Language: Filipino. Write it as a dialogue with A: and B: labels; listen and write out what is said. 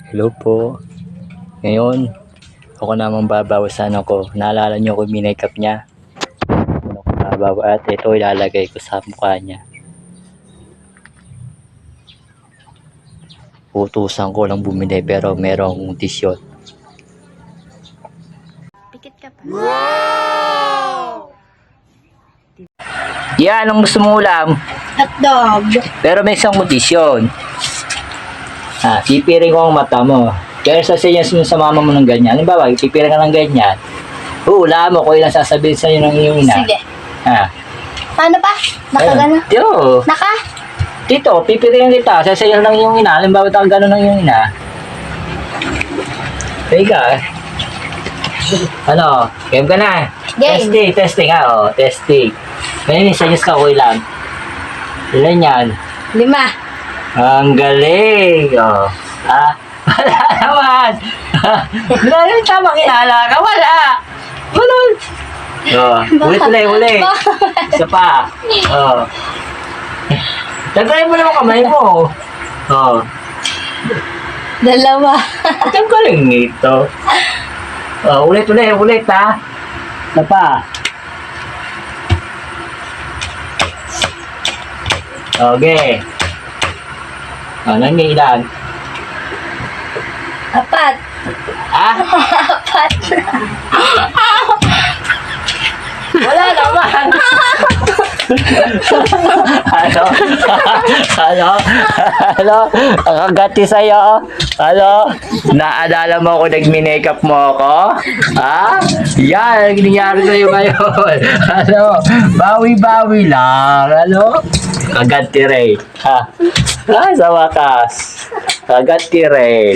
A: Hello po. Ngayon, ako naman babawasan ako. Naalala niyo kung minakeup niya? Ano ko babawa at ito ilalagay ko sa mukha niya. Utusan ko lang bumili pero merong tisyon.
B: Pikit ka pa.
A: Yan, ang gusto mo ulam.
B: Hotdog.
A: Pero may isang kondisyon. Pipirin ko ang mata mo. Pero sa senyas mo sa mama mo ng ganyan. Halimbawa, pipirin ka ng ganyan. Hula mo kung ilang sasabihin sa'yo ng iyong ina.
B: Sige.
A: Ha.
B: Paano pa? Nakagano?
A: Yo.
B: Naka?
A: Tito, pipirin kita. Sasayaw ng iyong ina. Halimbawa, ang gano'n ng iyong ina. Teka. Ano? Game ka na.
B: Game.
A: Testing ha. O, testing. Ngayon, senyas ka, okay lang. Ilan yan?
B: 5.
A: Ang galing! Oh. Wala naman! Wala yung tamang inala ka, wala! Wala! Ulit. Isa pa. Tagayin mo naman kamay mo.
B: Dalawa.
A: Ang galing nito. Ulit ha. Isa pa. Okay. Ilan?
B: 4. 4.
A: Wala naman! Ano? Ang agati sa'yo? Naalala mo kung nag-makeup mo ako? Yan, ang nangyari sa'yo ngayon. Bawi-bawi lang. Agati rin. Sa wakas. Agati rin.